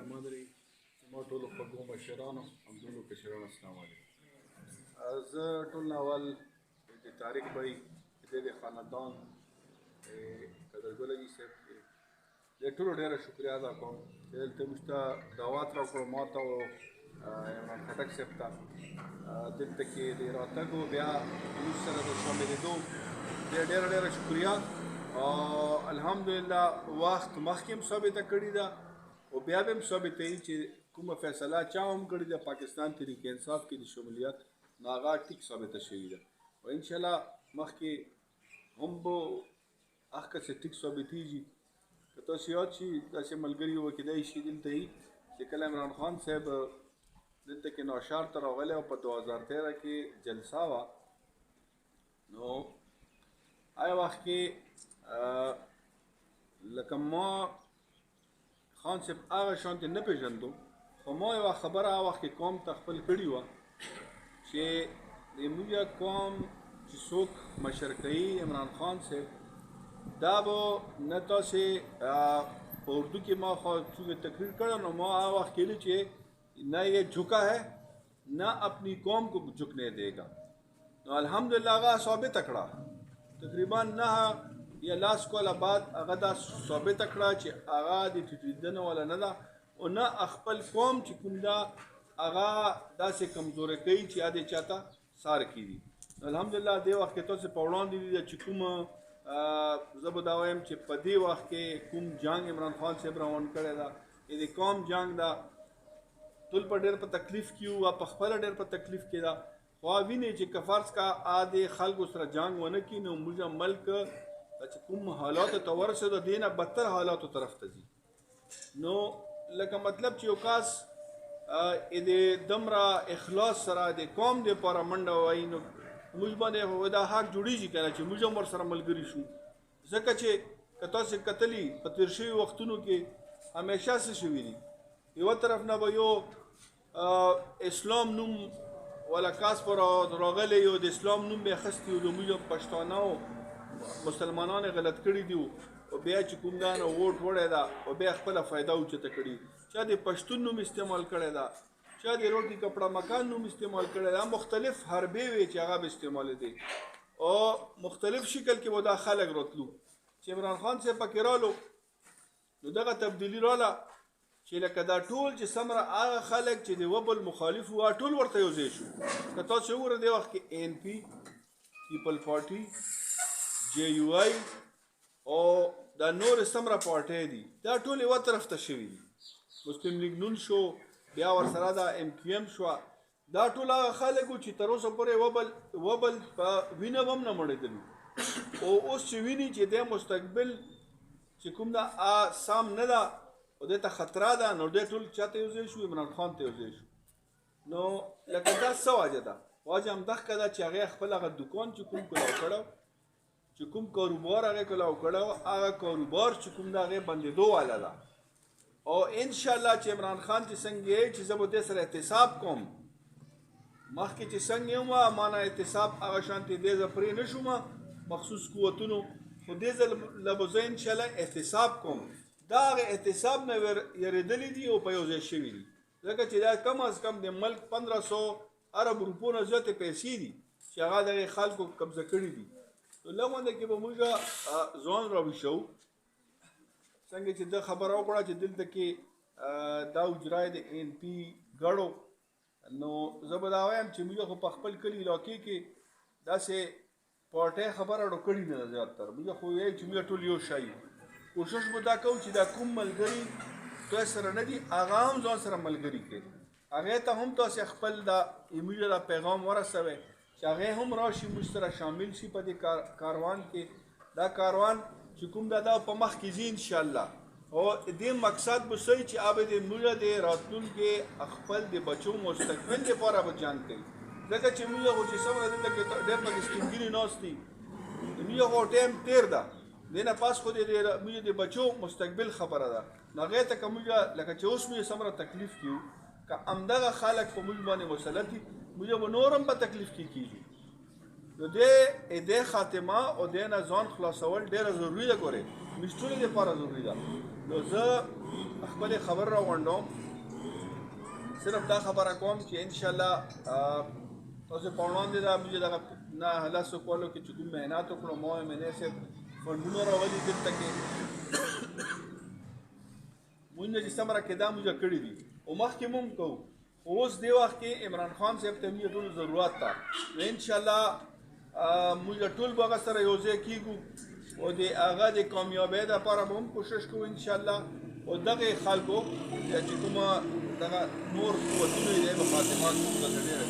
مدري زما ټولو خوږو مشرانو همدغو کشرانو السلام علیکم. زه ټول نه اول د طارق بھائی د خاندان قدرګل حاجي صاحب د ټولو ډېره شکریا ادا کوم چې دلته موږ ته دعوت راکړو ما ته او عمران خټک صاحب ته دلته کې د راتګ بیا موږ سره د شاملېدو ډېره شکریا او الحمدلله وخت مخکې هم ثابته کړې ده او بیا به هم ثابتوي چې کومه فیصله چا هم کړې ده پاکستان تحریک انصاف کې د شمولیت نو هغه ټیک ثابته شوې ده او انشاءالله مخکې هم به هغه څه ټیک ثابتېږي که تاسو یاد شي داسې ملګري وو کېدای شي دلته وي چې کله عمران خان صاحب دلته کې نوشهر ته راغلی او په 2013 کې جلسه وه نو هغه وخت کې لکه ما خان صاحب هغه شانتې نه پېژندو خو ما یوه خبره هغه وخت کې قوم ته خپل کړې وه چې د موږ قوم چې څوک مشر کوي عمران خان صاحب دا به نه تاسې په اردو کې ما خو چونکې تقریر کړی نو ما هغه وخت کېلي چې نہ یہ جھکا ہے نہ اپنی قوم کو جھکنے دے گا نو الحمدلله هغه ثابت کړه تقریبا نه یا لاس کوله بعد هغه دا ثابت کړه چې هغه د ټیټېدنه ولا نه ده او نه خپل قوم چې کوم ده هغه داسې کمزوری کوي چې یا دې چاته سار کېږي الحمدلله دې وخت کې تاسو په وړاندې دي چې کوم زه به دا وایم چې په دې وخت کې کوم جنګ عمران خان صاحب روان کړی ده د قوم جنګ ده ټول په ډېر په تکلیف کې وو په خپله ډېر په تکلیف کې ده خو وینې چې که فرض کا د خلکو سره جنګ ونه کړي نو موږ ملک چې کوم حالاتو ته ورسېدو دې نه بدتر حالاتو طرف ته ځي نو لکه مطلب چې یو کاس د دومره اخلاص سره د قوم دپاره منډه ووایي نو موږ باندې دا حق جوړېږي که نه چې موږ هم ورسره ملګري شو ځکه چې که تاسې کتلي په تېر شوي وختونو کې همیشه څه شوي دي یوه طرف نه به یو اسلام نوم ولا کاس پر راغلی یو د اسلام نوم به یې اخیستی و د موږ پښتانه او مسلمانان یې غلط کړي دي او بیا چې کوم دا نه ووټ وړی ده او بیا خپله فایده اوچته کړي چا د پښتون نوم استعمال کړی ده چا د روټي کپړه مکان نوم استعمال کړی ده مختلف حربې وې چې هغه به استعمالېدې او مختلف شکل کې به دا خلک راتلو چې عمران خان صاحب پکې رالو نو دغه تبدیلي راله چې لکه دا ټول چې څومره هغه خلک چې د وبل مخالف وو ټول ورته یو ځای شو که تاسو وګورئ دې وخت کې ANP پیپل پارټي JUI او دا نور څومره پارټۍ دي دا ټول یوه طرف ته شوي دي مسلم لیګ نون شو بیا ورسره دا MQM شوه دا ټول هغه خلک وو چې تر اوسه پورې وبل په وینه هم نه مړېدلي او اوس چې ویني چې دی مستقبل چې کوم دا سام نه ده او دې ته خطره ده نو دې ټول چاته یو ځای شو عمران خان ته یو ځای شو نو لکه دا څه وجه ده وجه همدغه ده چې هغې خپل هغه دوکان چې کوم کلاو کړی چې کوم کاروبار هغې کلاو کړی هغه کاروبار چې کوم ده هغې بندېدو والا ده او انشاءالله چې عمران خان چې څنګه یې چې زه به دې سره احتساب کوم مخکې چې څنګه یم ما نه احتساب هغه شانتې دې زه پرې نه شوم مخصوص قوتونو خو دې ځل به زه انشاءالله احتساب کوم دا هغه احتساب نه یریدلي دي او په یو ځای شوي دي ځکه چې دا کم از کم د ملک 1500 ارب روپو نه زیاتې پیسې دي چې هغه د خلکو قبضه کړي دي نو لږ کې به موږ ځوان راویښو څنګه چې دا خبره وکړه چې دلته کې دا اجرا د ANP ګړو نو زه به دا وایم چې موږ خو په خپل کلي علاقې کې داسې پارټۍ خبره اړو کړي نه ده زیاتره موږ خو وایو چې موږ ټول یو شی کوشش به دا کوو چې دا کوم ملګري تاسو سره نه دي هغه هم ځان سره ملګري کړي هغې ته هم تاسې خپل دا ایمیل دا پیغام ورسوئ چې هغې هم راشي موږ سره شامل شي په دې کاروان کې دا کاروان چې کوم دا په مخ کې ځي انشاءالله او دې مقصد به څه چې هغه د موږ د راتلونکي خپل د بچو مستقبل لپاره به جنګ کوي ځکه چې موږ خو چې څومره دلته کې ډېر پکې سپین ناست دي موږ خو ټایم تېر ده دې نه پاس خو موږ د بچو مستقبل خبره ده نو هغې ته که موږ لکه چې اوس موږ څومره تکلیف کیو که همدغه خلک په موږ باندې مسلط دي موږ به نور هم په تکلیف کې کېږي نو دې خاتمه او دې نه ځان خلاصول ډېره ضروري ده ګورې موږ ټولو لپاره ضروري ده نو زه خپل خبر را غونډوم، صرف دا خبره کوم چې ان شاء الله تاسو په وړاندې دا موږ دغه نه لاسو کولو کې چې کوم مهنت وکړو، ما مې صرف فنډونه راولي دلته کې موږ چې سمره کې دا موږ کړی دي او مخکې مونږ کوو. اوس دی وخت کې عمران خان صاحب ته موږ ټول ضرورت ده، نو ان شاء الله موږ ټول به هغه سره یو ځای کېږو او د هغه د کامیابۍ دپاره به هم کوشش کوو ان شاء الله. او دغه خلکو چې کومه دغه نور قوتونه یې د خاتمات څخه ډېره